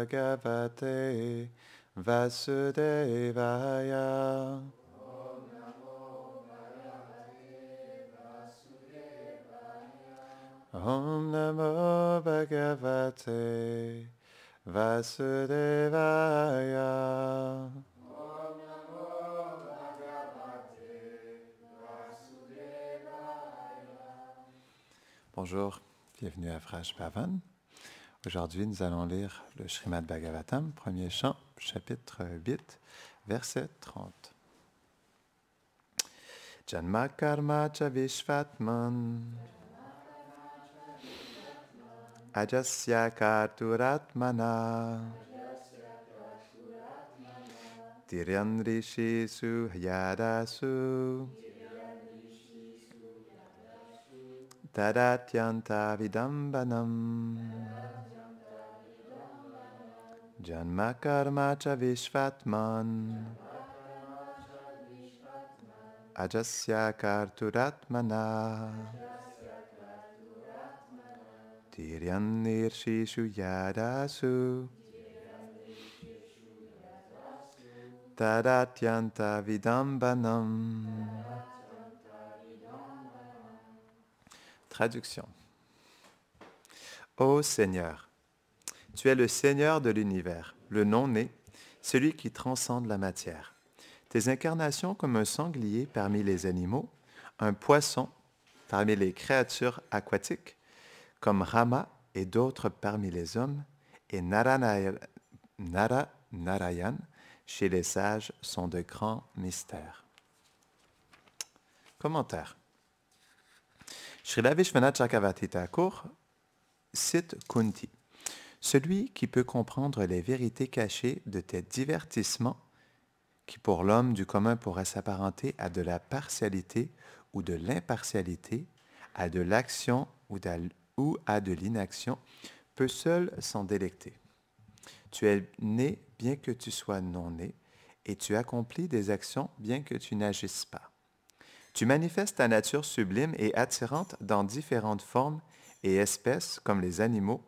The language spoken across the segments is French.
Bhagavate Vasudevaya. Om Namo Bhagavate Vasudevaya. Bonjour, bienvenue à Fraj Bhavan. Aujourd'hui, nous allons lire le Srimad Bhagavatam, premier chant, chapitre 8, verset 30. Janma karma cha vishvatman ajasya karturatmana tiryan rishisu yadasu tadatyanta vidambanam. Janma karma cha vishvatman ajasya karturatmana tiryan nirshishu yadasu tadatyanta vidambanam. Traduction. Ô Seigneur, tu es le Seigneur de l'univers, le non-né, celui qui transcende la matière. Tes incarnations comme un sanglier parmi les animaux, un poisson parmi les créatures aquatiques, comme Rama et d'autres parmi les hommes, et Naranayan chez les sages sont de grands mystères. Commentaire. Srila Vishwanath Chakravarti Thakur cite Kunti. Celui qui peut comprendre les vérités cachées de tes divertissements, qui pour l'homme du commun pourrait s'apparenter à de la partialité ou de l'impartialité, à de l'action ou à de l'inaction, peut seul s'en délecter. Tu es né bien que tu sois non né, et tu accomplis des actions bien que tu n'agisses pas. Tu manifestes ta nature sublime et attirante dans différentes formes et espèces comme les animaux,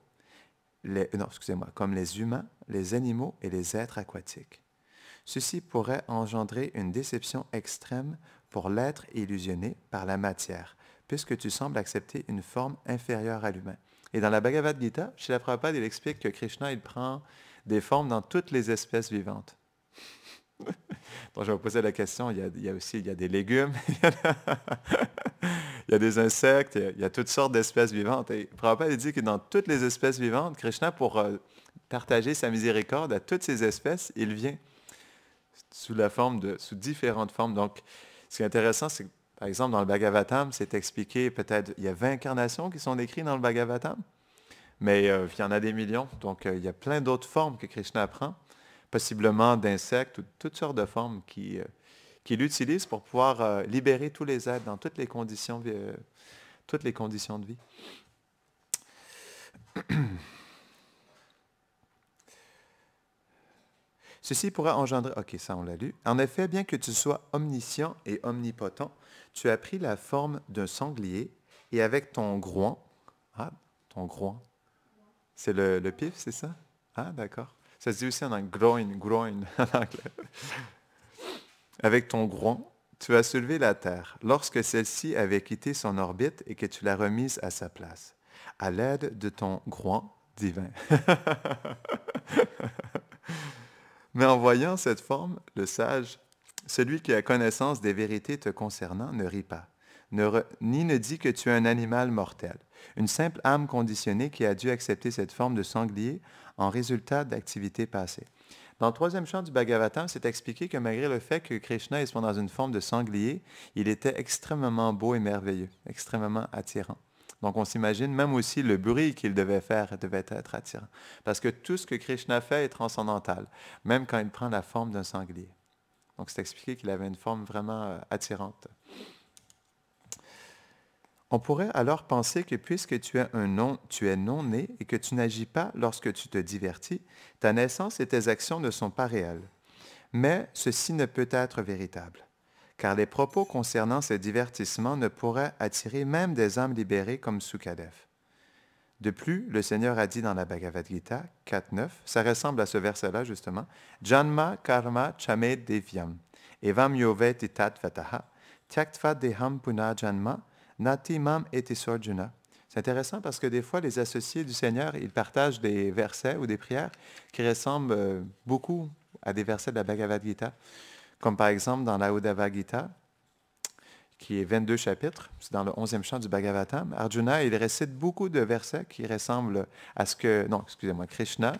comme les humains, les animaux et les êtres aquatiques. Ceci pourrait engendrer une déception extrême pour l'être illusionné par la matière, puisque tu sembles accepter une forme inférieure à l'humain. Et dans la Bhagavad Gita, Srila Prabhupada, il explique que Krishna, il prend des formes dans toutes les espèces vivantes. Donc, je vais vous poser la question, il y a des légumes, il y a des insectes, il y a toutes sortes d'espèces vivantes. Et Prabhupada dit que dans toutes les espèces vivantes, Krishna, pour partager sa miséricorde à toutes ces espèces, il vient sous différentes formes. Donc, ce qui est intéressant, c'est que, par exemple, dans le Bhagavatam, c'est expliqué peut-être, il y a 20 incarnations qui sont décrites dans le Bhagavatam, mais il y en a des millions. Donc, il y a plein d'autres formes que Krishna prend, possiblement d'insectes ou toutes sortes de formes qu'il utilise pour pouvoir libérer tous les êtres dans toutes les conditions de vie. Ceci pourrait engendrer... Ok, ça on l'a lu. En effet, bien que tu sois omniscient et omnipotent, tu as pris la forme d'un sanglier et avec ton groin... Ah, ton groin. C'est le pif, c'est ça? Ah, d'accord. Ça se dit aussi en anglais, groin en anglais. Avec ton groin, tu as soulevé la terre lorsque celle-ci avait quitté son orbite et que tu l'as remise à sa place, à l'aide de ton groin divin. Mais en voyant cette forme, le sage, celui qui a connaissance des vérités te concernant, ne rit pas, ni ne dit que tu es un animal mortel, une simple âme conditionnée qui a dû accepter cette forme de sanglier en résultat d'activités passées. Dans le troisième chant du Bhagavatam, c'est expliqué que malgré le fait que Krishna soit dans une forme de sanglier, il était extrêmement beau et merveilleux, extrêmement attirant. Donc on s'imagine même aussi le bruit qu'il devait faire devait être attirant. Parce que tout ce que Krishna fait est transcendantal, même quand il prend la forme d'un sanglier. Donc c'est expliqué qu'il avait une forme vraiment attirante. On pourrait alors penser que puisque tu es non-né et que tu n'agis pas lorsque tu te divertis, ta naissance et tes actions ne sont pas réelles. Mais ceci ne peut être véritable, car les propos concernant ces divertissements ne pourraient attirer même des âmes libérées comme Sukadev. De plus, le Seigneur a dit dans la Bhagavad Gita 4.9, ça ressemble à ce verset-là justement, Janma karma chame devyam, evam yovet itat vataha, tyaktva deham puna janma, nati mam eti sorjuna. C'est intéressant parce que des fois, les associés du Seigneur, ils partagent des versets ou des prières qui ressemblent beaucoup à des versets de la Bhagavad Gita, comme par exemple dans la Uddhava Gita, qui est 22 chapitres, c'est dans le 11e chant du Bhagavatam. Arjuna, il récite beaucoup de versets qui ressemblent à ce que... Non, excusez-moi, Krishna,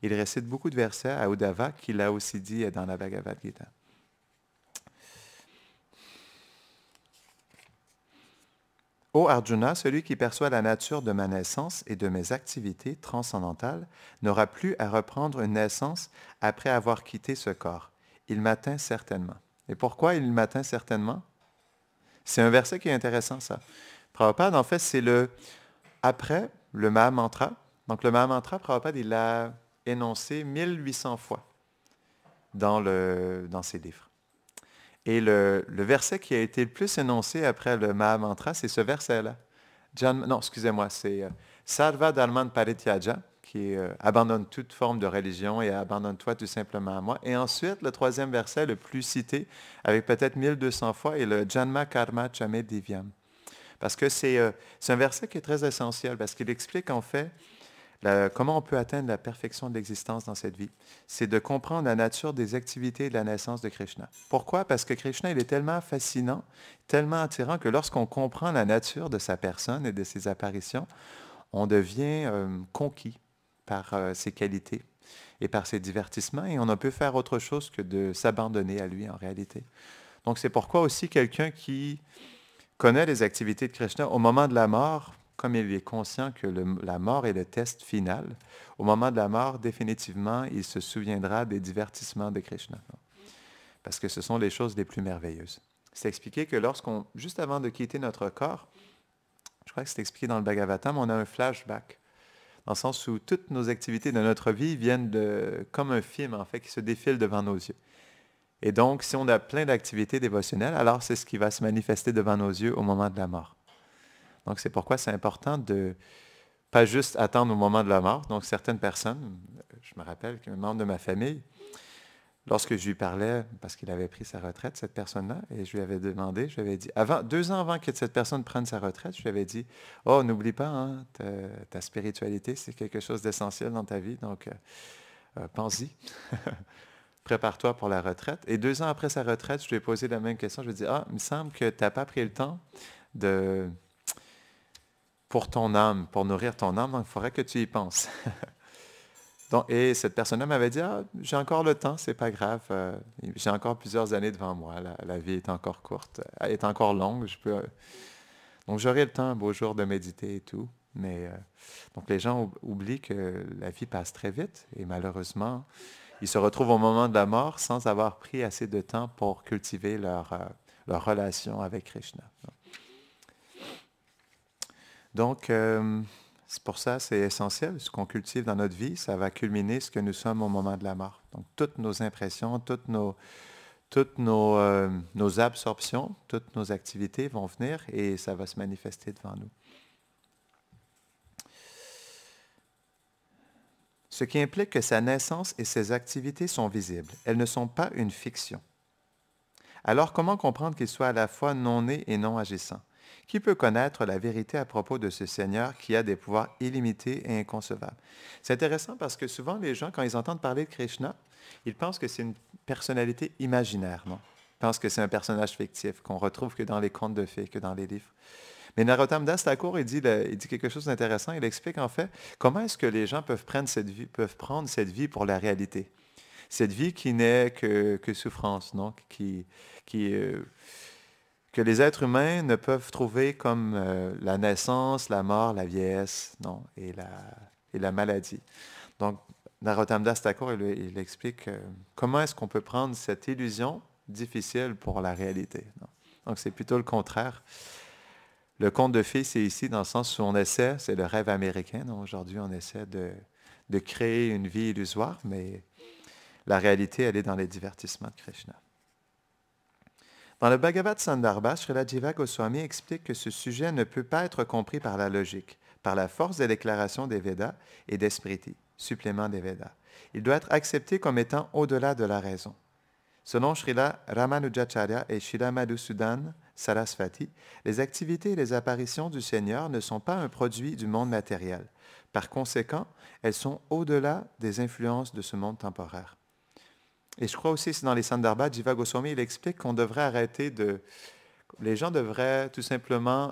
il récite beaucoup de versets à Uddhava qu'il a aussi dit dans la Bhagavad Gita. Ô Arjuna, celui qui perçoit la nature de ma naissance et de mes activités transcendantales n'aura plus à reprendre une naissance après avoir quitté ce corps. Il m'atteint certainement. Et pourquoi il m'atteint certainement? C'est un verset qui est intéressant, ça. Prabhupada, en fait, c'est après le Mahamantra. Donc, le Mahamantra, Prabhupada, il l'a énoncé 1800 fois dans ses livres. Et le verset qui a été le plus énoncé après le Mahamantra, c'est ce verset-là. Non, excusez-moi, c'est Sarva Dharman Parityaja, qui est abandonne toute forme de religion et abandonne-toi tout simplement à moi. Et ensuite, le troisième verset, le plus cité, avec peut-être 1200 fois, est le Janma Karma Chame Divyam. Parce que c'est un verset qui est très essentiel, parce qu'il explique en fait comment on peut atteindre la perfection de l'existence dans cette vie. C'est de comprendre la nature des activités de la naissance de Krishna. Pourquoi? Parce que Krishna, il est tellement fascinant, tellement attirant, que lorsqu'on comprend la nature de sa personne et de ses apparitions, on devient conquis par ses qualités et par ses divertissements, et on ne peut faire autre chose que de s'abandonner à lui en réalité. Donc c'est pourquoi aussi quelqu'un qui connaît les activités de Krishna au moment de la mort, comme il est conscient que la mort est le test final, au moment de la mort, définitivement, il se souviendra des divertissements de Krishna. Parce que ce sont les choses les plus merveilleuses. C'est expliqué que juste avant de quitter notre corps, je crois que c'est expliqué dans le Bhagavatam, on a un flashback. Dans le sens où toutes nos activités de notre vie viennent comme un film, en fait, qui se défile devant nos yeux. Et donc, si on a plein d'activités dévotionnelles, alors c'est ce qui va se manifester devant nos yeux au moment de la mort. Donc, c'est pourquoi c'est important de pas juste attendre au moment de la mort. Donc, certaines personnes, je me rappelle qu'un membre de ma famille, lorsque je lui parlais, parce qu'il avait pris sa retraite, cette personne-là, et je lui avais demandé, je lui avais dit, 2 ans avant que cette personne prenne sa retraite, je lui avais dit, oh, n'oublie pas, hein, ta spiritualité, c'est quelque chose d'essentiel dans ta vie, donc pense-y. Prépare-toi pour la retraite. Et 2 ans après sa retraite, je lui ai posé la même question. Je lui ai dit, il me semble que tu n'as pas pris le temps pour ton âme, pour nourrir ton âme, donc il faudrait que tu y penses. Et cette personne-là m'avait dit, j'ai encore le temps, c'est pas grave, j'ai encore plusieurs années devant moi, la vie est encore courte, elle est encore longue, donc j'aurai le temps un beau jour de méditer et tout. Mais donc les gens oublient que la vie passe très vite et malheureusement, ils se retrouvent au moment de la mort sans avoir pris assez de temps pour cultiver leur relation avec Krishna. Donc, c'est pour ça, c'est essentiel. Ce qu'on cultive dans notre vie, ça va culminer ce que nous sommes au moment de la mort. Donc, toutes nos impressions, toutes nos absorptions, toutes nos activités vont venir et ça va se manifester devant nous. Ce qui implique que sa naissance et ses activités sont visibles. Elles ne sont pas une fiction. Alors, comment comprendre qu'il soit à la fois non né et non agissant? Qui peut connaître la vérité à propos de ce Seigneur qui a des pouvoirs illimités et inconcevables? C'est intéressant parce que souvent, les gens, quand ils entendent parler de Krishna, ils pensent que c'est une personnalité imaginaire, non? Ils pensent que c'est un personnage fictif qu'on retrouve que dans les contes de fées, que dans les livres. Mais Narottam Das Thakur, il dit quelque chose d'intéressant. Il explique en fait comment est-ce que les gens peuvent prendre cette vie pour la réalité. Cette vie qui n'est que souffrance, non? Que les êtres humains ne peuvent trouver comme la naissance, la mort, la vieillesse, non? Et la maladie. Donc, Narottam Das Thakur, il explique comment est-ce qu'on peut prendre cette illusion difficile pour la réalité. Non? Donc, c'est plutôt le contraire. Le conte de fées, c'est ici dans le sens où on essaie, c'est le rêve américain. Aujourd'hui, on essaie de créer une vie illusoire, mais la réalité, elle est dans les divertissements de Krishna. Dans le Bhagavad Sandarbha, Srila Jiva Goswami explique que ce sujet ne peut pas être compris par la logique, par la force des déclarations des Védas et des Smriti, suppléments des Védas. Il doit être accepté comme étant au-delà de la raison. Selon Srila Ramanujacharya et Srila Madhusudan Sarasvati, les activités et les apparitions du Seigneur ne sont pas un produit du monde matériel. Par conséquent, elles sont au-delà des influences de ce monde temporaire. Et je crois aussi, c'est dans les Sandarbhas, Jiva Goswami, il explique qu'on devrait arrêter de... Les gens devraient tout simplement...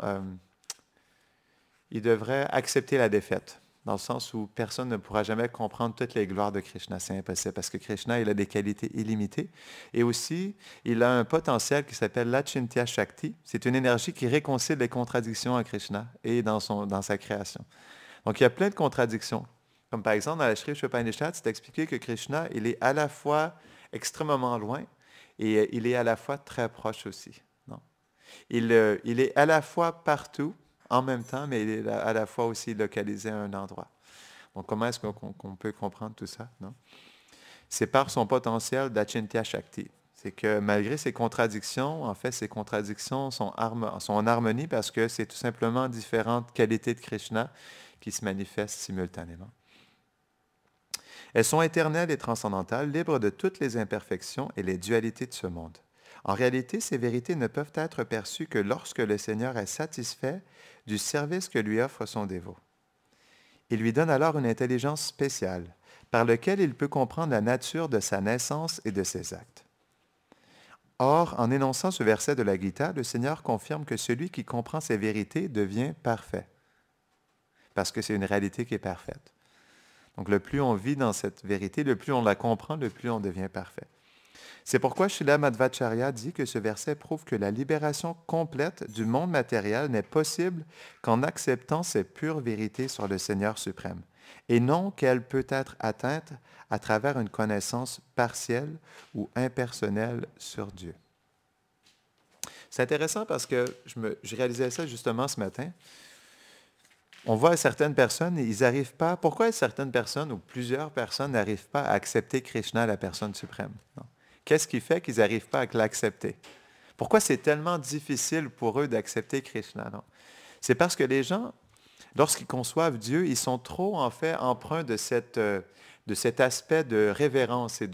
ils devraient accepter la défaite, dans le sens où personne ne pourra jamais comprendre toutes les gloires de Krishna. C'est impossible, parce que Krishna, il a des qualités illimitées. Et aussi, il a un potentiel qui s'appelle l'Achintya Shakti. C'est une énergie qui réconcilie les contradictions en Krishna et dans sa création. Donc, il y a plein de contradictions. Comme par exemple, dans la Shri Upanishad, c'est expliqué que Krishna, il est à la fois extrêmement loin et il est à la fois très proche aussi. Non? Il est à la fois partout en même temps, mais il est à la fois aussi localisé à un endroit. Donc, comment est-ce qu'on peut comprendre tout ça? Non? C'est par son potentiel d'Achintya Shakti. C'est que malgré ces contradictions, en fait, ces contradictions sont en harmonie parce que c'est tout simplement différentes qualités de Krishna qui se manifestent simultanément. Elles sont éternelles et transcendantales, libres de toutes les imperfections et les dualités de ce monde. En réalité, ces vérités ne peuvent être perçues que lorsque le Seigneur est satisfait du service que lui offre son dévot. Il lui donne alors une intelligence spéciale, par laquelle il peut comprendre la nature de sa naissance et de ses actes. Or, en énonçant ce verset de la Gita, le Seigneur confirme que celui qui comprend ces vérités devient parfait, parce que c'est une réalité qui est parfaite. Donc, le plus on vit dans cette vérité, le plus on la comprend, le plus on devient parfait. C'est pourquoi Srila Madhvacharya dit que ce verset prouve que la libération complète du monde matériel n'est possible qu'en acceptant ces pures vérités sur le Seigneur suprême, et non qu'elle peut être atteinte à travers une connaissance partielle ou impersonnelle sur Dieu. C'est intéressant parce que je réalisais ça justement ce matin. On voit certaines personnes, ils n'arrivent pas... Pourquoi certaines personnes ou plusieurs personnes n'arrivent pas à accepter Krishna, la personne suprême? Non. Qu'est-ce qui fait qu'ils n'arrivent pas à l'accepter? Pourquoi c'est tellement difficile pour eux d'accepter Krishna? Non. C'est parce que les gens, lorsqu'ils conçoivent Dieu, ils sont trop, en fait, empreints de cet aspect de révérence et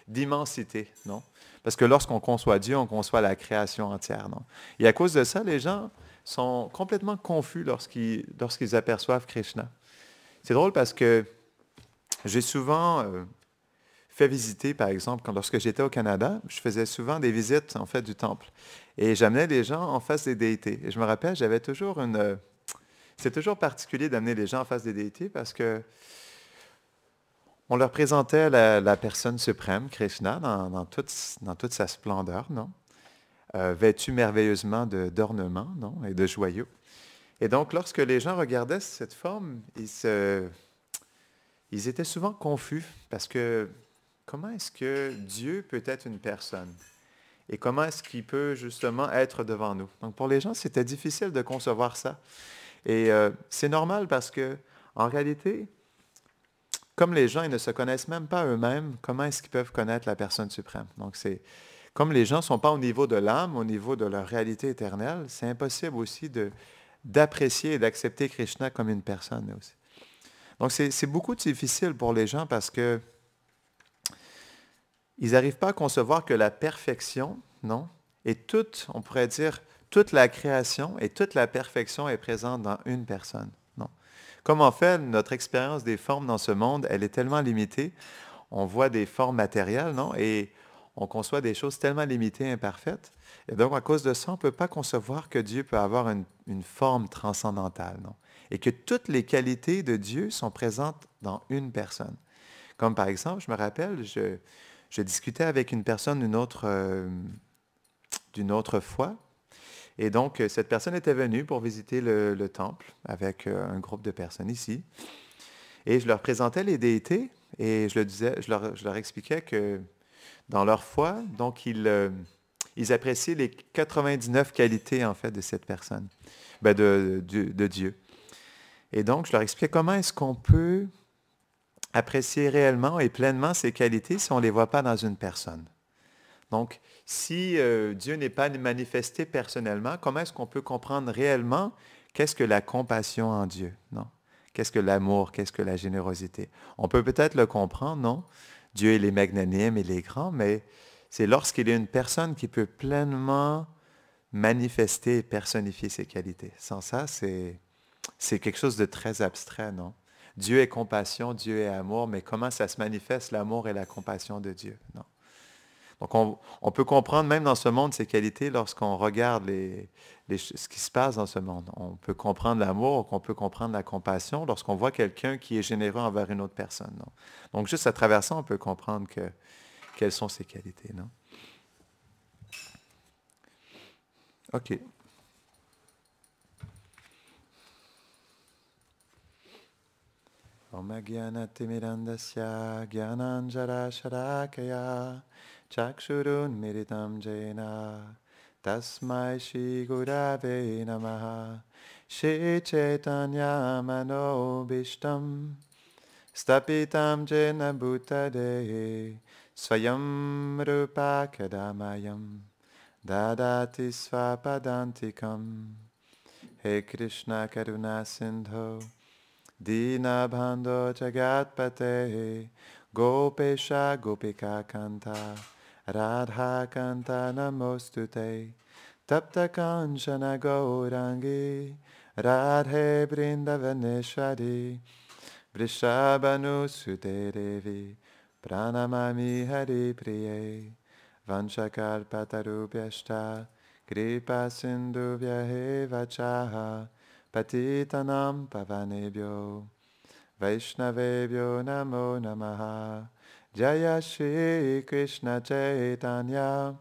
d'immensité, non? Parce que lorsqu'on conçoit Dieu, on conçoit la création entière, non? Et à cause de ça, les gens sont complètement confus lorsqu'ils aperçoivent Krishna. C'est drôle parce que j'ai souvent fait visiter, par exemple, lorsque j'étais au Canada, je faisais souvent des visites, en fait, du temple. Et j'amenais les gens en face des déités. Et je me rappelle, j'avais toujours c'est toujours particulier d'amener les gens en face des déités parce que on leur présentait la personne suprême, Krishna, dans toute sa splendeur, non? Vêtu merveilleusement d'ornements, non? Et de joyaux. Et donc, lorsque les gens regardaient cette forme, ils étaient souvent confus parce que comment est-ce que Dieu peut être une personne? Et comment est-ce qu'il peut justement être devant nous? Donc, pour les gens, c'était difficile de concevoir ça. Et c'est normal parce que, en réalité, comme les gens, ils ne se connaissent même pas eux-mêmes, comment est-ce qu'ils peuvent connaître la personne suprême? Donc, comme les gens ne sont pas au niveau de l'âme, au niveau de leur réalité éternelle, c'est impossible aussi d'apprécier et d'accepter Krishna comme une personne aussi. Donc, c'est beaucoup difficile pour les gens parce que ils n'arrivent pas à concevoir que la perfection, non? Et toute, on pourrait dire, toute la création et toute la perfection est présente dans une personne, non? Comme en fait, notre expérience des formes dans ce monde, elle est tellement limitée. On voit des formes matérielles, non? Et on conçoit des choses tellement limitées, imparfaites. Et donc, à cause de ça, on ne peut pas concevoir que Dieu peut avoir une forme transcendantale, non? Et que toutes les qualités de Dieu sont présentes dans une personne. Comme par exemple, je me rappelle, je discutais avec une personne d'une autre foi. Et donc, cette personne était venue pour visiter le temple avec un groupe de personnes ici. Et je leur présentais les déités et je leur expliquais que dans leur foi, donc ils appréciaient les 99 qualités, en fait, de cette personne, de Dieu. Et donc, je leur expliquais comment est-ce qu'on peut apprécier réellement et pleinement ces qualités si on ne les voit pas dans une personne. Donc, si Dieu n'est pas manifesté personnellement, comment est-ce qu'on peut comprendre réellement Qu'est-ce que la compassion en Dieu? Non. Qu'est-ce que l'amour? Qu'est-ce que la générosité? On peut peut-être le comprendre, non? Dieu, il est magnanime, il est grand, mais c'est lorsqu'il est une personne qui peut pleinement manifester et personnifier ses qualités. Sans ça, c'est quelque chose de très abstrait, non? Dieu est compassion, Dieu est amour, mais comment ça se manifeste, l'amour et la compassion de Dieu? Non. Donc, on peut comprendre même dans ce monde ces qualités lorsqu'on regarde ce qui se passe dans ce monde. On peut comprendre l'amour, on peut comprendre la compassion lorsqu'on voit quelqu'un qui est généreux envers une autre personne. Non? Donc, juste à travers ça, on peut comprendre quelles sont ces qualités. Non? OK. Om Gyanatimirandasya Gyananjara Sharakaya Chakshurun Miritam Jena Tasmai Shri Gurave Namaha Shri Chaitanya Manobishtam Stapitam Jena Bhutade Swayam Rupa Kadamayam Dadati Svapadantikam He Krishna Karuna Sindho Dinabhando Jagatpate Gopesha Gopika Kanta Radha Kanta Namostute Tapta Kanchana Gaurangi Radhe Brindavaneshwari Vrishabhanu Sute Devi Pranamami Hari Priye Vanchakalpatarubhyashta Kripa Sindhubhya Vachaha Patitanam Pavanebhyo Vaishnavebhyo Namo Namaha Jaya Shri Krishna Chaitanya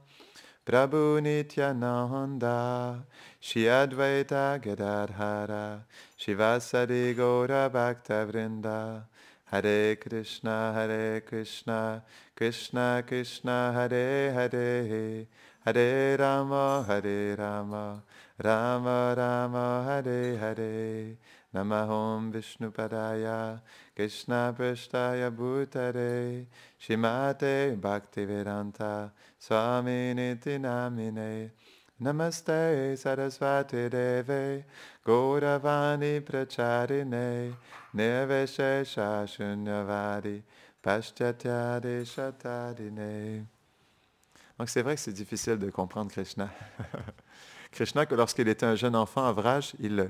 Prabhu Nityananda Shri Advaita Gadadhara Shivasari Gaura Bhakta Vrinda Hare Krishna Krishna Krishna Hare Hare Hare Rama Rama Rama Hare Hare Namahom Vishnupadaya Krishna Prasthaya Bhutare Shrimate Bhaktivedanta Swami Niti Namine Namaste Sarasvati Deve Gauravani Pracharine Nirveshesha Shunyavadi Paschatya Shatadine. Donc c'est vrai que c'est difficile de comprendre Krishna. Krishna, que lorsqu'il était un jeune enfant à Vraj, il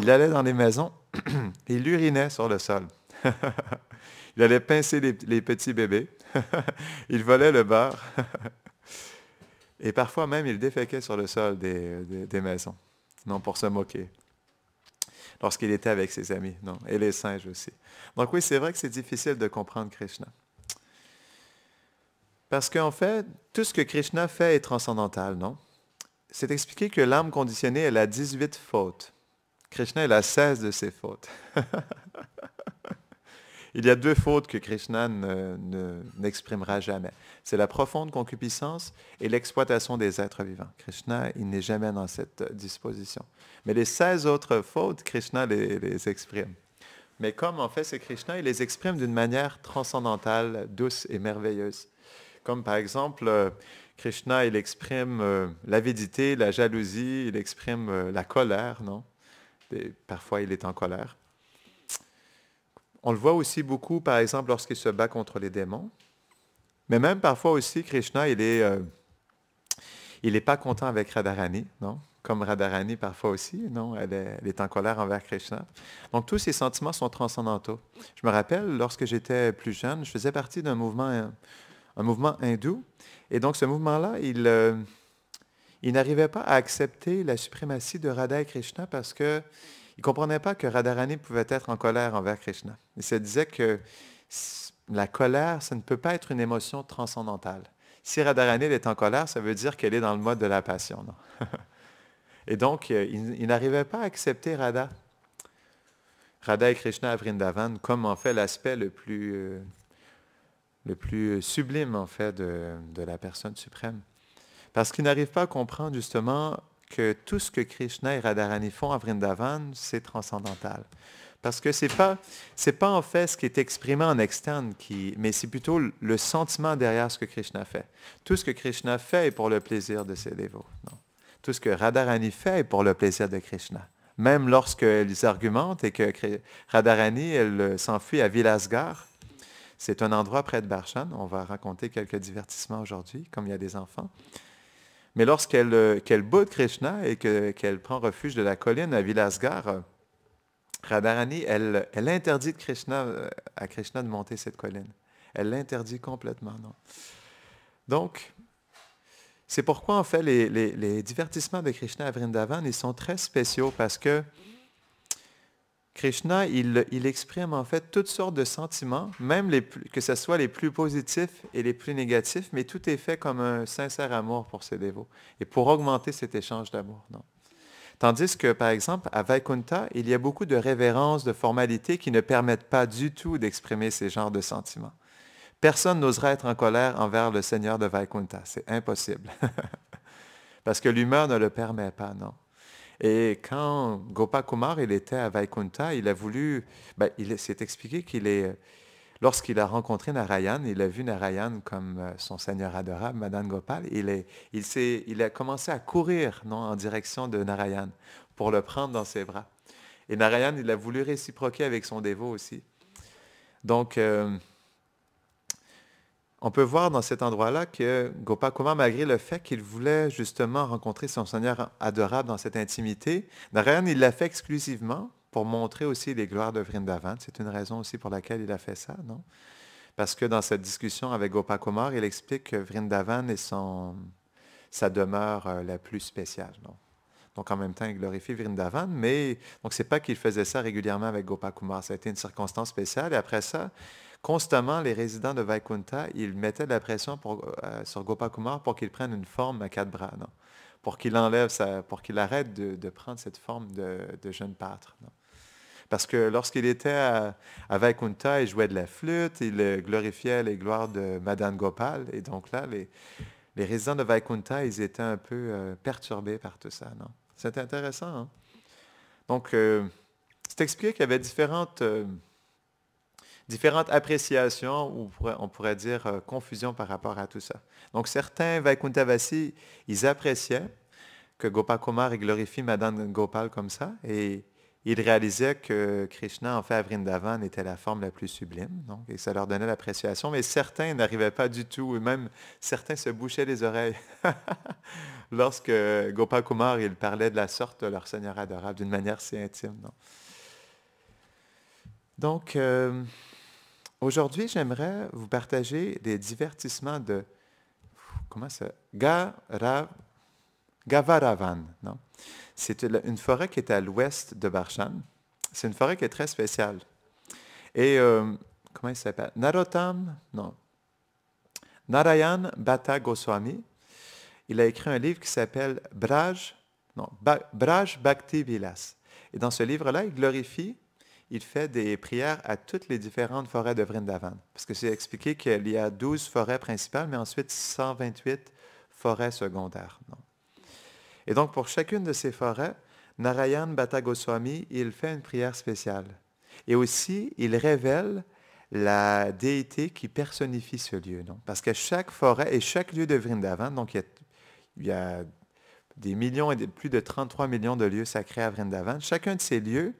allait dans les maisons et il urinait sur le sol. Il allait pincer les petits bébés. Il volait le beurre. Et parfois même, il déféquait sur le sol des maisons. Non, pour se moquer. Lorsqu'il était avec ses amis. Non, et les singes aussi. Donc oui, c'est vrai que c'est difficile de comprendre Krishna. Parce qu'en fait, tout ce que Krishna fait est transcendantal, non? C'est expliqué que l'âme conditionnée, elle a 18 fautes. Krishna, elle a 16 de ses fautes. Il y a 2 fautes que Krishna n'exprimera jamais. C'est la profonde concupiscence et l'exploitation des êtres vivants. Krishna, il n'est jamais dans cette disposition. Mais les 16 autres fautes, Krishna les exprime. Mais comme en fait c'est Krishna, il les exprime d'une manière transcendantale, douce et merveilleuse. Comme par exemple, Krishna, il exprime l'avidité, la jalousie, il exprime la colère, non? Et parfois, il est en colère. On le voit aussi beaucoup, par exemple, lorsqu'il se bat contre les démons. Mais même parfois aussi, Krishna, il est pas content avec Radharani, non? Comme Radharani parfois aussi, non? Elle est en colère envers Krishna. Donc, tous ces sentiments sont transcendantaux. Je me rappelle, lorsque j'étais plus jeune, je faisais partie d'un mouvement hindou. Et donc, ce mouvement-là, il n'arrivait pas à accepter la suprématie de Radha et Krishna parce qu'il ne comprenait pas que Radharani pouvait être en colère envers Krishna. Il se disait que la colère, ça ne peut pas être une émotion transcendantale. Si Radharani est en colère, ça veut dire qu'elle est dans le mode de la passion. Non? Et donc, il n'arrivait pas à accepter Radha. Radha et Krishna à Vrindavan comme en fait l'aspect le plus sublime en fait de la personne suprême. Parce qu'il n'arrive pas à comprendre justement que tout ce que Krishna et Radharani font à Vrindavan, c'est transcendantal. Parce que c'est pas en fait ce qui est exprimé en externe, mais c'est plutôt le sentiment derrière ce que Krishna fait. Tout ce que Krishna fait est pour le plaisir de ses dévots. Non. Tout ce que Radharani fait est pour le plaisir de Krishna. Même lorsqu'ils argumentent et que Radharani, elle s'enfuit à Vilasgar, c'est un endroit près de Barshan. On va raconter quelques divertissements aujourd'hui, comme il y a des enfants. Mais qu'elle boude Krishna et qu'elle prend refuge de la colline à Vilasgar, Radharani, elle interdit à Krishna de monter cette colline. Elle l'interdit complètement, non? Donc, c'est pourquoi, en fait, les divertissements de Krishna à Vrindavan, ils sont très spéciaux parce que Krishna, il exprime en fait toutes sortes de sentiments, même que ce soit les plus positifs et les plus négatifs, mais tout est fait comme un sincère amour pour ses dévots et pour augmenter cet échange d'amour, non? Tandis que, par exemple, à Vaikuntha, il y a beaucoup de révérences, de formalités qui ne permettent pas du tout d'exprimer ces genres de sentiments. Personne n'osera être en colère envers le Seigneur de Vaikuntha. C'est impossible. Parce que l'humeur ne le permet pas, non. Et quand Gopakumar, il était à Vaikuntha, il a voulu... il s'est expliqué lorsqu'il a rencontré Narayan, il a vu Narayan comme son Seigneur adorable, Madan Gopal, il a commencé à courir, non, en direction de Narayan pour le prendre dans ses bras. Et Narayan, il a voulu réciproquer avec son dévot aussi. Donc, on peut voir dans cet endroit-là que Gopakumar, malgré le fait qu'il voulait justement rencontrer son Seigneur adorable dans cette intimité, Narayan, il l'a fait exclusivement pour montrer aussi les gloires de Vrindavan. C'est une raison aussi pour laquelle il a fait ça, non? Parce que dans cette discussion avec Gopakumar, il explique que Vrindavan est sa demeure la plus spéciale, non? Donc, en même temps, il glorifie Vrindavan, mais donc c'est pas qu'il faisait ça régulièrement avec Gopakumar. Ça a été une circonstance spéciale. Et après ça, constamment, les résidents de Vaikuntha, ils mettaient de la pression sur Gopakumar pour qu'il prenne une forme à 4 bras, non? Pour qu'il arrête de prendre cette forme de jeune pâtre, non? Parce que lorsqu'il était à Vaikuntha, il jouait de la flûte, il glorifiait les gloires de Madan Gopal. Et donc là, les résidents de Vaikuntha, ils étaient un peu perturbés par tout ça, non? C'est intéressant, hein? Donc, c'est expliqué qu'il y avait différentes appréciations, ou on pourrait dire confusion par rapport à tout ça. Donc, certains Vaikunthavasi, ils appréciaient que Gopakumar glorifie Madan Gopal comme ça, et ils réalisaient que Krishna, en fait, à Vrindavan, était la forme la plus sublime, donc, et ça leur donnait l'appréciation, mais certains n'arrivaient pas du tout, et même certains se bouchaient les oreilles lorsque Gopakumar, il parlait de la sorte de leur Seigneur adorable, d'une manière si intime, non? Donc, aujourd'hui, j'aimerais vous partager des divertissements de, comment ça, Gavaravan, non? C'est une forêt qui est à l'ouest de Barshan. C'est une forêt qui est très spéciale. Et, comment il s'appelle? Narayan Bhatta Goswami, il a écrit un livre qui s'appelle Braj Bhakti Vilas. Et dans ce livre-là, il fait des prières à toutes les différentes forêts de Vrindavan. Parce que c'est expliqué qu'il y a 12 forêts principales, mais ensuite 128 forêts secondaires, non? Et donc, pour chacune de ces forêts, Narayan Bhatta Goswami, il fait une prière spéciale. Et aussi, il révèle la déité qui personnifie ce lieu, non? Parce que chaque forêt et chaque lieu de Vrindavan, donc il y a des millions et plus de 33 millions de lieux sacrés à Vrindavan, chacun de ces lieux,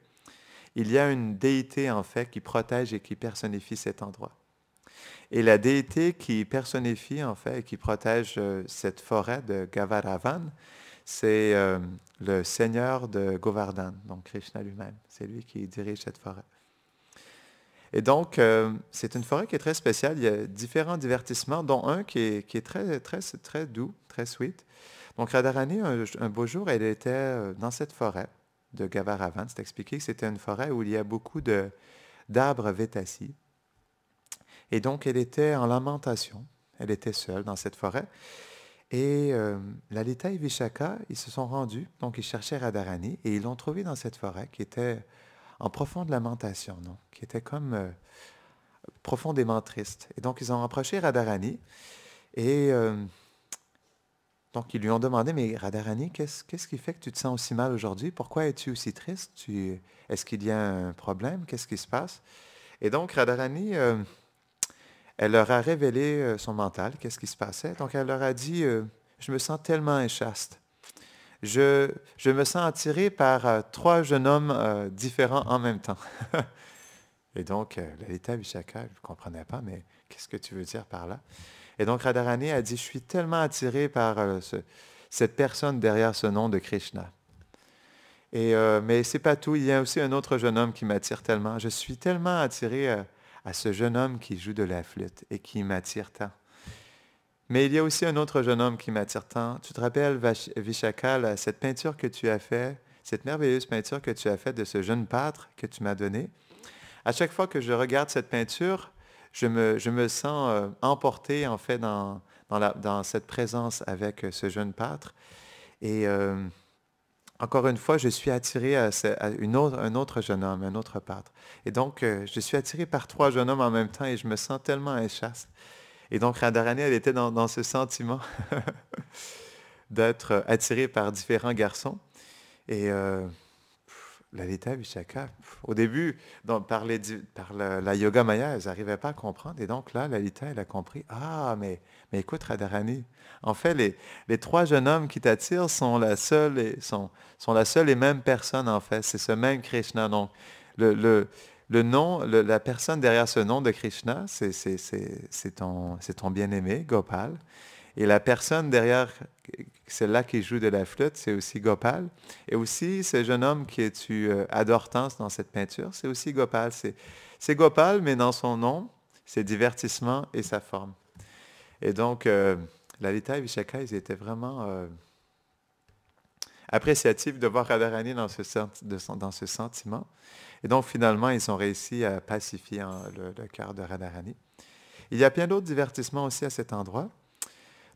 il y a une déité, en fait, qui protège et qui personnifie cet endroit. Et la déité qui personnifie, en fait, et qui protège cette forêt de Gavaravan, c'est le Seigneur de Govardhan, donc Krishna lui-même. C'est lui qui dirige cette forêt. Et donc, c'est une forêt qui est très spéciale. Il y a différents divertissements, dont un qui est très, très, très doux, très sweet. Donc, Radharani, un beau jour, elle était dans cette forêt de Gavaravan. C'est expliqué que c'était une forêt où il y a beaucoup d'arbres vétassis. Et donc, elle était en lamentation. Elle était seule dans cette forêt. Et Lalita et Vishaka, ils se sont rendus, donc ils cherchaient Radharani, et ils l'ont trouvée dans cette forêt qui était en profonde lamentation, non? Qui était comme profondément triste. Et donc ils ont approché Radharani, et donc ils lui ont demandé, mais Radharani, qu'est-ce qui fait que tu te sens aussi mal aujourd'hui? Pourquoi es-tu aussi triste? Est-ce qu'il y a un problème? Qu'est-ce qui se passe? Et donc Radharani... elle leur a révélé son mental, qu'est-ce qui se passait. Donc, elle leur a dit, je me sens tellement inchaste. je me sens attiré par trois jeunes hommes différents en même temps. Et donc, Lalita Vishaka, elle ne comprenait pas, mais qu'est-ce que tu veux dire par là? Et donc, Radharani a dit, je suis tellement attiré par cette personne derrière ce nom de Krishna. Mais c'est pas tout, il y a aussi un autre jeune homme qui m'attire tellement. Je suis tellement attiré à ce jeune homme qui joue de la flûte et qui m'attire tant. Mais il y a aussi un autre jeune homme qui m'attire tant. Tu te rappelles, Vishaka, cette peinture que tu as faite, cette merveilleuse peinture que tu as faite de ce jeune pâtre que tu m'as donné. À chaque fois que je regarde cette peinture, je me sens emporté en fait dans cette présence avec ce jeune pâtre. Et encore une fois, je suis attiré à un autre jeune homme, un autre pâtre. Et donc, je suis attiré par trois jeunes hommes en même temps et je me sens tellement inchaste. Et donc, Radharani, elle était dans ce sentiment d'être attirée par différents garçons. Et Lalita Vishaka, au début, par la Yoga Maya, elles n'arrivaient pas à comprendre. Et donc là, Lalita, elle a compris. Ah, mais écoute, Radharani, en fait, les trois jeunes hommes qui t'attirent sont sont la seule et même personne, en fait. C'est ce même Krishna. Donc, le nom, la personne derrière ce nom de Krishna, c'est ton bien-aimé, Gopal. Et la personne derrière celle-là qui joue de la flûte, c'est aussi Gopal. Et aussi, ce jeune homme que tu adores tant dans cette peinture, c'est aussi Gopal. C'est Gopal, mais dans son nom, ses divertissements et sa forme. Et donc, Lalita et Vishaka, ils étaient vraiment appréciatifs de voir Radharani dans ce sentiment. Et donc, finalement, ils ont réussi à pacifier le cœur de Radharani. Il y a plein d'autres divertissements aussi à cet endroit.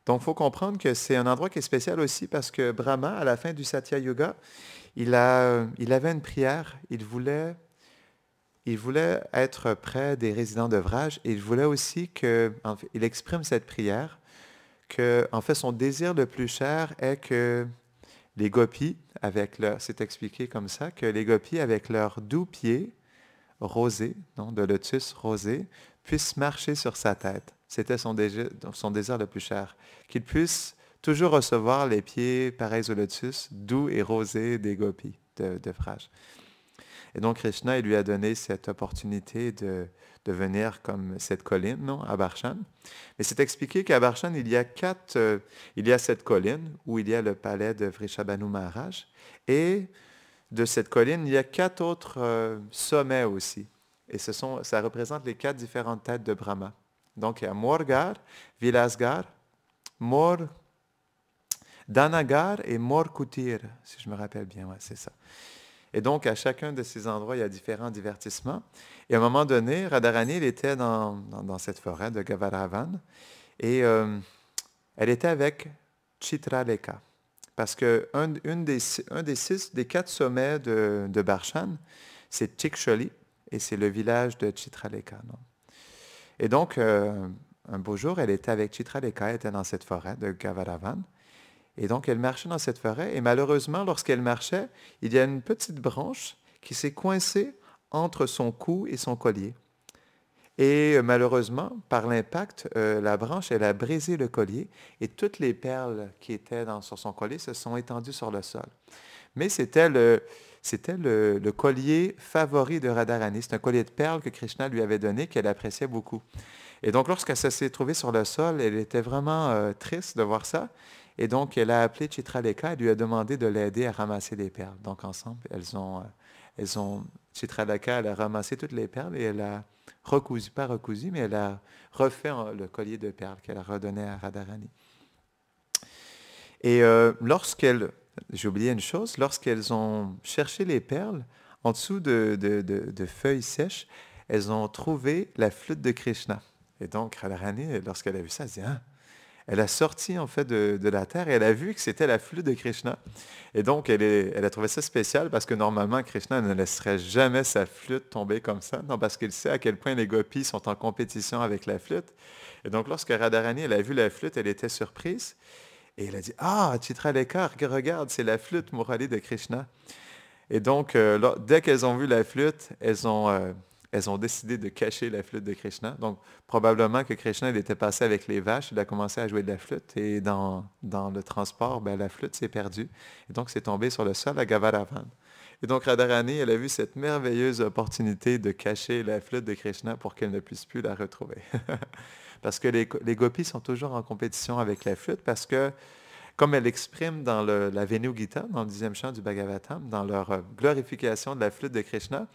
Donc, il faut comprendre que c'est un endroit qui est spécial aussi parce que Brahma, à la fin du Satya Yuga, il avait une prière. Il voulait être près des résidents de Vraj et il voulait aussi il exprime cette prière que, en fait, son désir le plus cher est que les gopis, c'est expliqué comme ça, que les gopis, avec leurs doux pieds rosés, non, de lotus rosé, puissent marcher sur sa tête. C'était son désir le plus cher. Qu'il puisse toujours recevoir les pieds pareils au lotus, doux et rosés des gopis de Vraj. Et donc Krishna, il lui a donné cette opportunité de venir comme cette colline, non, à Barshan. Mais c'est expliqué qu'à Barshan, il y a cette colline où il y a le palais de Vrishabhanu Maharaj. Et de cette colline, il y a 4 autres sommets aussi. Et ça représente les 4 différentes têtes de Brahma. Donc, il y a Morgar, Vilasgar, Mor, Danagar et Morkutir, si je me rappelle bien, ouais, c'est ça. Et donc, à chacun de ces endroits, il y a différents divertissements. Et à un moment donné, Radharani, elle était dans cette forêt de Gavaravan et elle était avec Chitraleka. Parce qu'un des 4 sommets de Barshan, c'est Chiksholi et c'est le village de Chitraleka. Non? Et donc, un beau jour, elle était avec Chitraleka, elle était dans cette forêt de Gavaravan. Et donc, elle marchait dans cette forêt. Et malheureusement, lorsqu'elle marchait, il y a une petite branche qui s'est coincée entre son cou et son collier. Et malheureusement, par l'impact, la branche, elle a brisé le collier et toutes les perles qui étaient sur son collier se sont étendues sur le sol. Mais c'était le collier favori de Radharani. C'est un collier de perles que Krishna lui avait donné, qu'elle appréciait beaucoup. Et donc, lorsqu'elle s'est trouvée sur le sol, elle était vraiment triste de voir ça. Et donc, elle a appelé Chitraleka et lui a demandé de l'aider à ramasser les perles. Donc, ensemble, Chitraleka, elle a ramassé toutes les perles et elle a pas recousu, mais elle a refait le collier de perles qu'elle a redonné à Radharani. Et j'ai oublié une chose, lorsqu'elles ont cherché les perles, en dessous de feuilles sèches, elles ont trouvé la flûte de Krishna. Et donc, Radharani, lorsqu'elle a vu ça, elle s'est dit, ah! Elle a sorti en fait de la terre et elle a vu que c'était la flûte de Krishna. Et donc, elle a trouvé ça spécial parce que normalement, Krishna ne laisserait jamais sa flûte tomber comme ça. Non, parce qu'il sait à quel point les gopis sont en compétition avec la flûte. Et donc, lorsque Radharani, elle a vu la flûte, elle était surprise. Et elle a dit, ah, Chitraleka, regarde, c'est la flûte Murali de Krishna. Et donc, dès qu'elles ont vu la flûte, elles ont elles ont décidé de cacher la flûte de Krishna. Donc, probablement que Krishna, il était passé avec les vaches, il a commencé à jouer de la flûte, et dans le transport, ben, la flûte s'est perdue. Et donc, c'est tombé sur le sol à Gavardhan. Et donc, Radharani, elle a vu cette merveilleuse opportunité de cacher la flûte de Krishna pour qu'elle ne puisse plus la retrouver. Parce que les gopis sont toujours en compétition avec la flûte, parce que, comme elle exprime dans la Venu Gita, dans le 10e chant du Bhagavatam, dans leur glorification de la flûte de Krishna,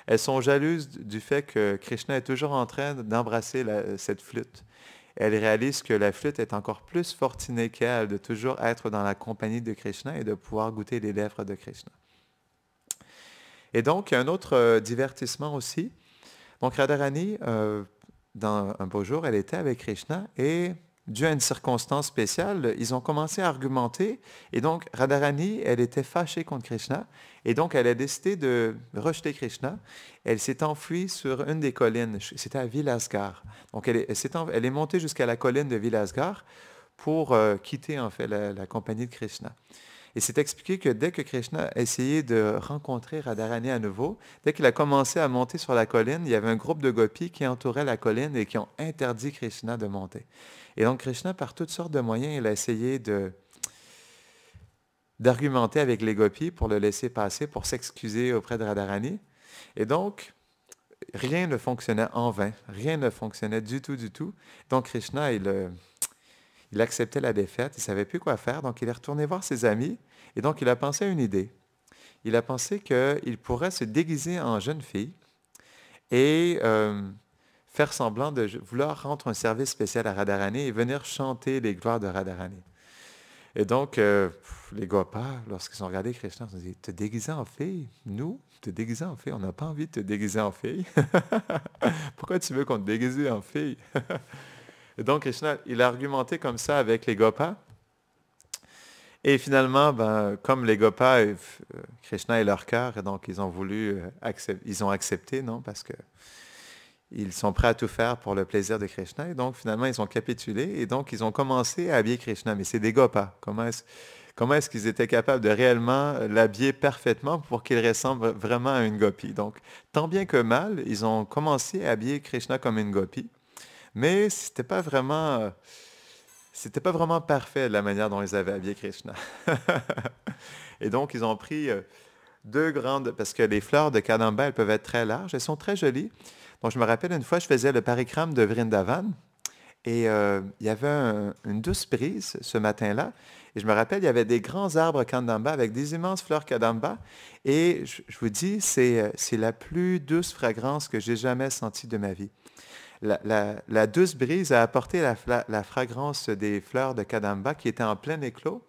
elles sont jalouses du fait que Krishna est toujours en train d'embrasser cette flûte. Elles réalisent que la flûte est encore plus fortunée qu'elle de toujours être dans la compagnie de Krishna et de pouvoir goûter les lèvres de Krishna. Et donc, il y a un autre divertissement aussi. Donc, Radharani, dans un beau jour, elle était avec Krishna et, dû à une circonstance spéciale, ils ont commencé à argumenter. Et donc, Radharani, elle était fâchée contre Krishna. Et donc, elle a décidé de rejeter Krishna. Elle s'est enfuie sur une des collines. C'était à Vilasgar. Donc, elle est montée jusqu'à la colline de Vilasgar pour quitter, en fait, la compagnie de Krishna. Et c'est expliqué que dès que Krishna a essayé de rencontrer Radharani à nouveau, dès qu'il a commencé à monter sur la colline, il y avait un groupe de gopis qui entourait la colline et qui ont interdit Krishna de monter. Et donc Krishna, par toutes sortes de moyens, il a essayé d'argumenter avec les gopis pour le laisser passer, pour s'excuser auprès de Radharani. Et donc, rien ne fonctionnait en vain. Rien ne fonctionnait du tout, du tout. Donc Krishna, il acceptait la défaite, il ne savait plus quoi faire, donc il est retourné voir ses amis, et donc il a pensé à une idée. Il a pensé qu'il pourrait se déguiser en jeune fille et faire semblant de vouloir rendre un service spécial à Radharani et venir chanter les gloires de Radharani. Et donc, les Gopas, lorsqu'ils ont regardé Krishna, ils ont dit, « Te déguiser en fille? Nous, te déguiser en fille? On n'a pas envie de te déguiser en fille. Pourquoi tu veux qu'on te déguise en fille? » Et donc, Krishna, il a argumenté comme ça avec les Gopas. Et finalement, comme les Gopas, Krishna est leur cœur, et donc ils ont ils ont accepté, non? Parce qu'ils sont prêts à tout faire pour le plaisir de Krishna. Et donc, finalement, ils ont capitulé. Et donc, ils ont commencé à habiller Krishna. Mais c'est des Gopas. Comment est-ce qu'ils étaient capables de réellement l'habiller parfaitement pour qu'il ressemble vraiment à une gopi? Donc, tant bien que mal, ils ont commencé à habiller Krishna comme une gopi. Mais c'était pas vraiment parfait la manière dont ils avaient habillé Krishna. Et donc, ils ont pris deux grandes, parce que les fleurs de Kadamba, elles peuvent être très larges, elles sont très jolies. Donc, je me rappelle une fois, je faisais le parikram de Vrindavan, et il y avait une douce brise ce matin-là, et je me rappelle, il y avait des grands arbres Kadamba avec des immenses fleurs Kadamba, et je vous dis, c'est la plus douce fragrance que j'ai jamais sentie de ma vie. La douce brise a apporté la fragrance des fleurs de Kadamba qui étaient en plein éclos.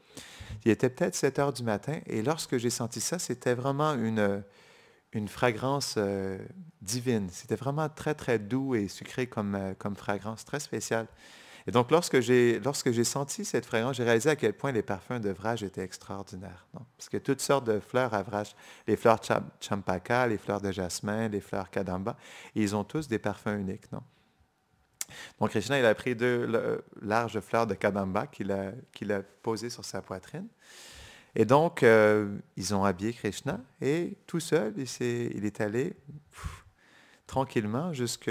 Il était peut-être 7 heures du matin et lorsque j'ai senti ça, c'était vraiment une fragrance divine. C'était vraiment très, très doux et sucré comme fragrance, très spéciale. Et donc, lorsque j'ai senti cette fragrance, j'ai réalisé à quel point les parfums de Vraj étaient extraordinaires. Non? Parce que toutes sortes de fleurs à Vraj, les fleurs Champaka, les fleurs de jasmin, les fleurs Kadamba, ils ont tous des parfums uniques. Non? Donc, Krishna, il a pris deux larges fleurs de Kadamba qu'il a posées sur sa poitrine. Et donc, ils ont habillé Krishna et tout seul, il est allé tranquillement jusque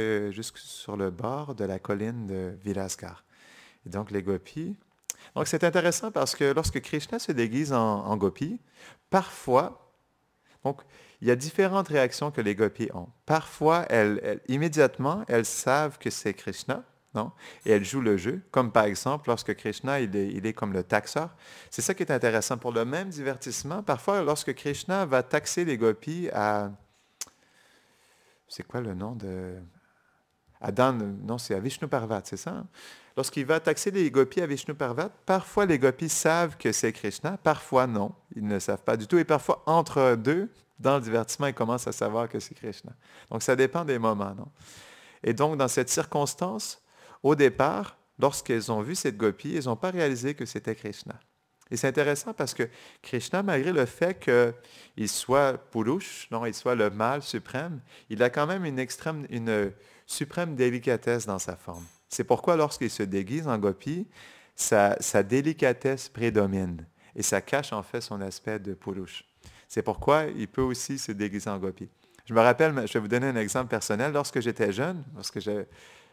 sur le bord de la colline de Vilasgar. Et donc, les gopis. Donc, c'est intéressant parce que lorsque Krishna se déguise en gopi, parfois, donc, il y a différentes réactions que les gopis ont. Parfois, immédiatement, elles savent que c'est Krishna, non? Et elles jouent le jeu, comme par exemple, lorsque Krishna, il est comme le taxeur. C'est ça qui est intéressant. Pour le même divertissement, parfois, lorsque Krishna va taxer les gopis à... C'est quoi le nom de... Non, c'est à Vishnu Parvat, c'est ça? Hein? Lorsqu'il va taxer les gopis à Vishnu Parvat, parfois les gopis savent que c'est Krishna, parfois non, ils ne savent pas du tout. Et parfois, entre deux, dans le divertissement, ils commencent à savoir que c'est Krishna. Donc, ça dépend des moments, non? Et donc, dans cette circonstance, au départ, lorsqu'ils ont vu cette gopi, ils n'ont pas réalisé que c'était Krishna. Et c'est intéressant parce que Krishna, malgré le fait qu'il soit Purush, non, il soit le mâle suprême, il a quand même une suprême délicatesse dans sa forme. C'est pourquoi lorsqu'il se déguise en gopi, sa délicatesse prédomine et ça cache en fait son aspect de Purush. C'est pourquoi il peut aussi se déguiser en gopi. Je me rappelle, je vais vous donner un exemple personnel. Lorsque j'étais jeune,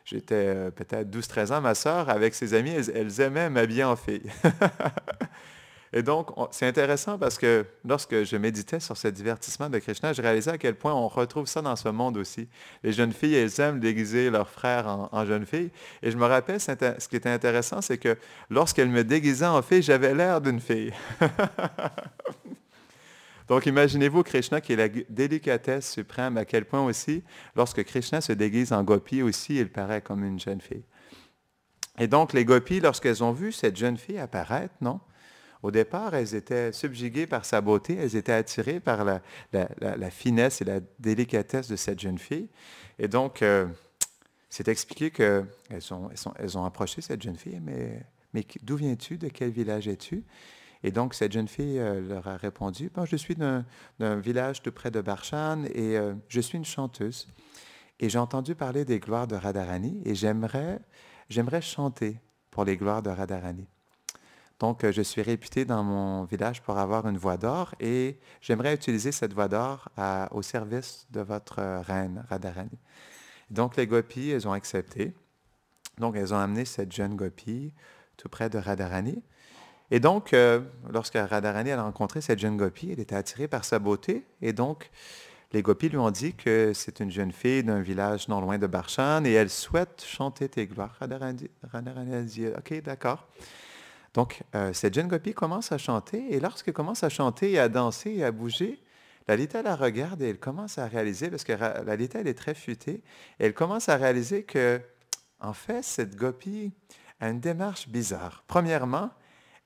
j'étais peut-être 12-13 ans, ma sœur, avec ses amis, elles aimaient m'habiller en fille. Et donc, c'est intéressant parce que lorsque je méditais sur ce divertissement de Krishna, je réalisais à quel point on retrouve ça dans ce monde aussi. Les jeunes filles, elles aiment déguiser leurs frères en jeunes filles. Et je me rappelle, ce qui était intéressant, c'est que lorsqu'elles me déguisaient en fille, j'avais l'air d'une fille. Donc, imaginez-vous Krishna qui est la délicatesse suprême, à quel point aussi, lorsque Krishna se déguise en gopi aussi, il paraît comme une jeune fille. Et donc, les gopis, lorsqu'elles ont vu cette jeune fille apparaître, non? Au départ, elles étaient subjuguées par sa beauté, elles étaient attirées par la finesse et la délicatesse de cette jeune fille. Et donc, c'est expliqué qu'elles ont approché cette jeune fille, mais d'où viens-tu? De quel village es-tu? Et donc, cette jeune fille leur a répondu, bon, je suis d'un village tout près de Barshan et je suis une chanteuse. Et j'ai entendu parler des gloires de Radharani et j'aimerais chanter pour les gloires de Radharani. Donc, je suis réputée dans mon village pour avoir une voix d'or et j'aimerais utiliser cette voix d'or au service de votre reine, Radharani. Donc, les gopis, elles ont accepté. Donc, elles ont amené cette jeune gopi tout près de Radharani. Et donc, lorsque Radharani a rencontré cette jeune gopi, elle était attirée par sa beauté. Et donc, les gopis lui ont dit que c'est une jeune fille d'un village non loin de Barshan et elle souhaite chanter tes gloires. Radharani a dit, OK, d'accord. Donc, cette jeune gopi commence à chanter, et lorsqu'elle commence à chanter et à danser et à bouger, Lalita la regarde et elle commence à réaliser, parce que Lalita, elle est très futée, et elle commence à réaliser que, en fait, cette gopi a une démarche bizarre. Premièrement,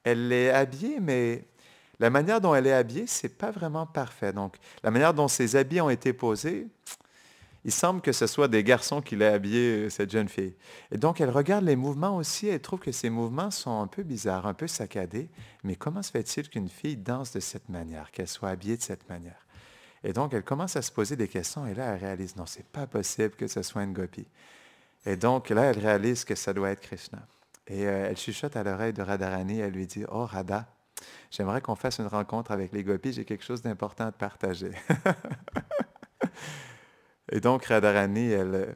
elle est habillée, mais la manière dont elle est habillée, c'est pas vraiment parfait. Donc, la manière dont ses habits ont été posés, il semble que ce soit des garçons qui l'aient habillée, cette jeune fille. Et donc, elle regarde les mouvements aussi, elle trouve que ces mouvements sont un peu bizarres, un peu saccadés. Mais comment se fait-il qu'une fille danse de cette manière, qu'elle soit habillée de cette manière? Et donc, elle commence à se poser des questions, et là, elle réalise, non, c'est pas possible que ce soit une gopi. Et donc, là, elle réalise que ça doit être Krishna. Et elle chuchote à l'oreille de Radharani, elle lui dit, « Oh, Radha, j'aimerais qu'on fasse une rencontre avec les gopis, j'ai quelque chose d'important à te partager. » Et donc, Radharani, elle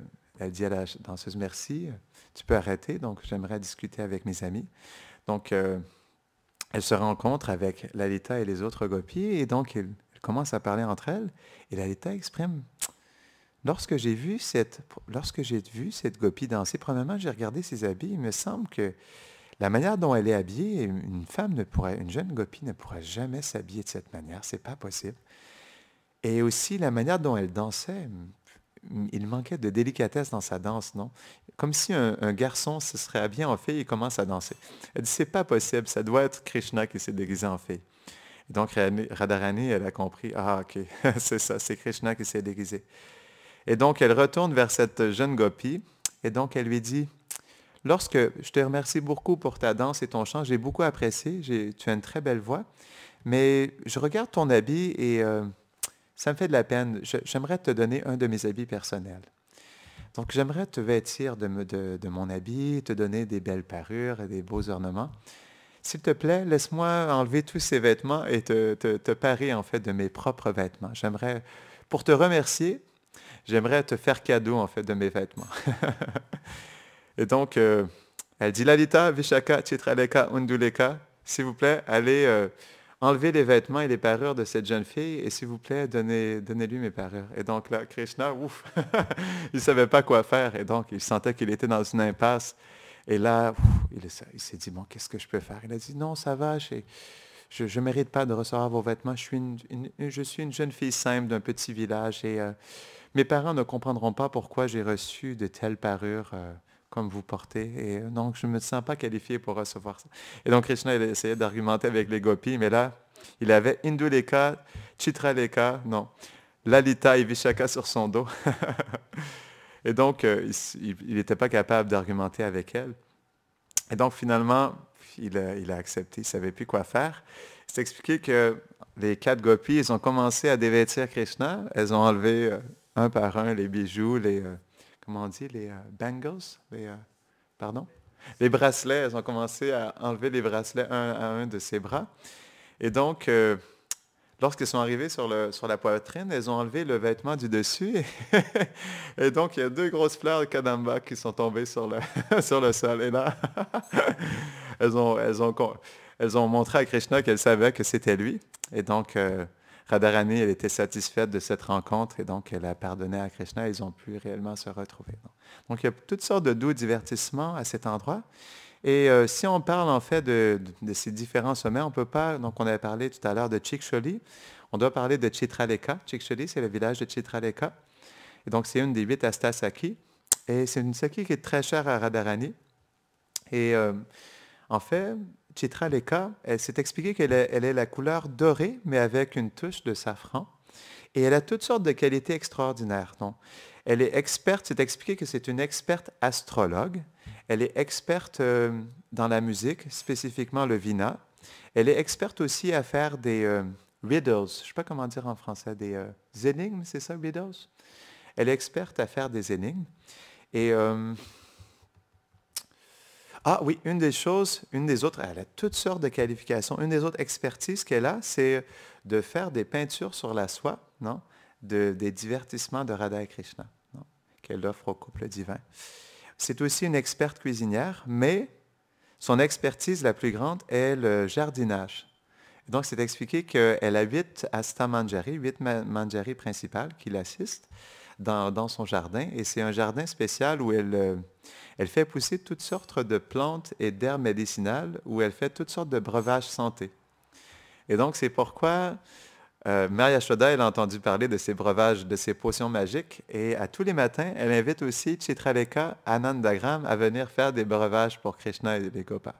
dit à la danseuse, merci, tu peux arrêter, donc j'aimerais discuter avec mes amis. Donc, elle se rencontre avec Lalita et les autres gopis, et donc, elle commence à parler entre elles, et Lalita exprime, lorsque j'ai vu cette gopi danser, premièrement, j'ai regardé ses habits, il me semble que la manière dont elle est habillée, une jeune gopi ne pourrait jamais s'habiller de cette manière, c'est pas possible. Et aussi, la manière dont elle dansait, il manquait de délicatesse dans sa danse, non? Comme si un garçon se serait habillé en fille et commence à danser. Elle dit, c'est pas possible, ça doit être Krishna qui s'est déguisé en fille. Et donc, Radharani, elle a compris, ah, ok, c'est ça, c'est Krishna qui s'est déguisé. Et donc, elle retourne vers cette jeune gopi, et donc, elle lui dit, je te remercie beaucoup pour ta danse et ton chant, j'ai beaucoup apprécié, tu as une très belle voix, mais je regarde ton habit et ça me fait de la peine. J'aimerais te donner un de mes habits personnels. Donc, j'aimerais te vêtir de mon habit, te donner des belles parures et des beaux ornements. S'il te plaît, laisse-moi enlever tous ces vêtements et te parer en fait de mes propres vêtements. Pour te remercier, j'aimerais te faire cadeau en fait de mes vêtements. Et donc, elle dit, Lalita, Vishaka, Chitraleka, Unduleka, s'il vous plaît, allez enlever les vêtements et les parures de cette jeune fille et s'il vous plaît, donnez-lui mes parures. Et donc là, Krishna, ouf, il ne savait pas quoi faire et donc il sentait qu'il était dans une impasse. Et là, il s'est dit, bon, qu'est-ce que je peux faire? Il a dit, non, ça va, je ne mérite pas de recevoir vos vêtements. Je suis une jeune fille simple d'un petit village et mes parents ne comprendront pas pourquoi j'ai reçu de telles parures comme vous portez. Et donc, je ne me sens pas qualifié pour recevoir ça. Et donc, Krishna, il essayait d'argumenter avec les gopis, mais là, il avait Induleka, Chitraleka, non, Lalita et Vishaka sur son dos. Et donc, il n'était pas capable d'argumenter avec elle. Et donc, finalement, il a accepté, il ne savait plus quoi faire. C'est expliqué que les 4 gopis, ils ont commencé à dévêtir Krishna. Elles ont enlevé un par un les bijoux, comment on dit, les bangles, pardon, les bracelets. Elles ont commencé à enlever les bracelets un à un de ses bras. Et donc, lorsqu'ils sont arrivés sur la poitrine, elles ont enlevé le vêtement du dessus. Et donc, il y a deux grosses fleurs de kadamba qui sont tombées sur sur le sol. Et là, elles ont, elles ont, elles ont montré à Krishna qu'elles savaient que c'était lui. Et donc, Radharani, elle était satisfaite de cette rencontre et donc elle a pardonné à Krishna. Ils ont pu réellement se retrouver. Donc, il y a toutes sortes de doux divertissements à cet endroit. Et si on parle en fait de ces différents sommets, on peut pas, donc on avait parlé tout à l'heure de Chikhsholi, on doit parler de Chitraleka. Chikhsholi, c'est le village de Chitraleka. Et donc c'est une des 8 Astasaki. Et c'est une saki qui est très chère à Radharani. Et en fait, Chitraleka, elle s'est expliqué elle est la couleur dorée, mais avec une touche de safran. Et elle a toutes sortes de qualités extraordinaires. Donc, elle est experte, c'est expliqué que c'est une experte astrologue. Elle est experte dans la musique, spécifiquement le vina. Elle est experte aussi à faire des riddles. Je ne sais pas comment dire en français, des énigmes, c'est ça, riddles? Elle est experte à faire des énigmes. Et ah oui, une des autres, elle a toutes sortes de qualifications. Une des autres expertises qu'elle a, c'est de faire des peintures sur la soie, non? Des divertissements de Radha et Krishna, non? Qu'elle offre au couple divin. C'est aussi une experte cuisinière, mais son expertise la plus grande est le jardinage. Donc, c'est expliqué qu'elle a 8 Asta Manjari, 8 manjaris principales qui l'assistent dans son jardin. Et c'est un jardin spécial où elle fait pousser toutes sortes de plantes et d'herbes médicinales, où elle fait toutes sortes de breuvages santé. Et donc, c'est pourquoi Maya Yashoda, elle a entendu parler de ces breuvages, de ces potions magiques. Et à tous les matins, elle invite aussi Chitraleka Anandagram à venir faire des breuvages pour Krishna et les Gopas.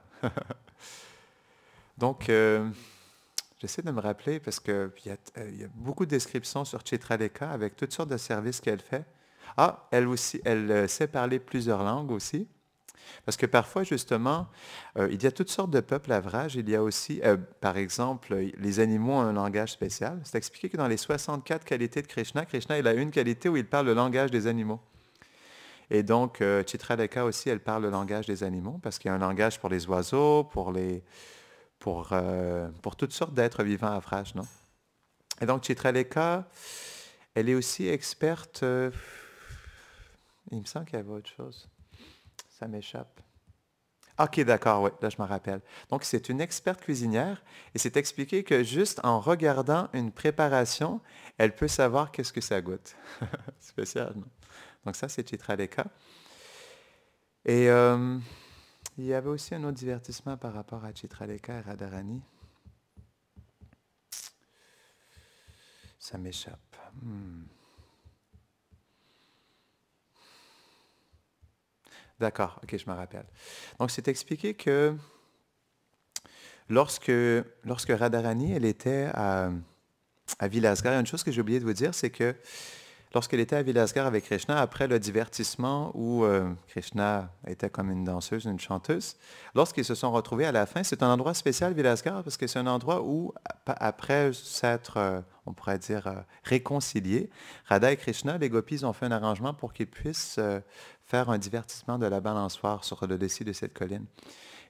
Donc, j'essaie de me rappeler parce qu'il y a beaucoup de descriptions sur Chitraleka avec toutes sortes de services qu'elle fait. Ah, elle aussi, elle sait parler plusieurs langues aussi. Parce que parfois, justement, il y a toutes sortes de peuples à Vraj. Il y a aussi, par exemple, les animaux ont un langage spécial. C'est expliqué que dans les 64 qualités de Krishna, Krishna, il a une qualité où il parle le langage des animaux. Et donc, Chitraleka aussi, elle parle le langage des animaux parce qu'il y a un langage pour les oiseaux, pour toutes sortes d'êtres vivants à Vraj, non? Et donc, Chitraleka, elle est aussi experte. Il me semble qu'il y avait autre chose. Ça m'échappe. OK, d'accord, oui, là je me rappelle. Donc, c'est une experte cuisinière et c'est expliqué que juste en regardant une préparation, elle peut savoir qu'est-ce que ça goûte. Spécial, non? Donc, ça, c'est Chitraleka. Et il y avait aussi un autre divertissement par rapport à Chitraleka et Radharani. Ça m'échappe. D'accord, ok, je me rappelle. Donc, c'est expliqué que lorsque Radharani, elle était à Vilasgar, il y a une chose que j'ai oublié de vous dire, c'est que lorsqu'elle était à Vilasgar avec Krishna, après le divertissement où Krishna était comme une danseuse, une chanteuse, lorsqu'ils se sont retrouvés à la fin, c'est un endroit spécial, Vilasgar, parce que c'est un endroit où, après s'être, on pourrait dire, réconciliés, Radha et Krishna, les gopis ont fait un arrangement pour qu'ils puissent faire un divertissement de la balançoire sur le dessus de cette colline.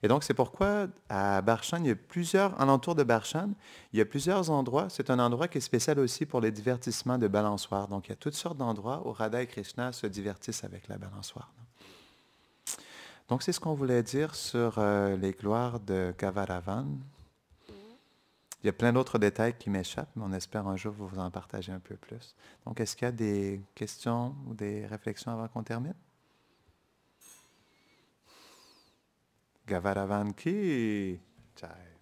Et donc, c'est pourquoi à Barshan, il y a plusieurs, alentour de Barshan, il y a plusieurs endroits. C'est un endroit qui est spécial aussi pour les divertissements de balançoire. Donc, il y a toutes sortes d'endroits où Radha et Krishna se divertissent avec la balançoire. Donc, c'est ce qu'on voulait dire sur les gloires de Gavaravan. Il y a plein d'autres détails qui m'échappent, mais on espère un jour vous en partager un peu plus. Donc, est-ce qu'il y a des questions ou des réflexions avant qu'on termine? Gavaravan ki jai.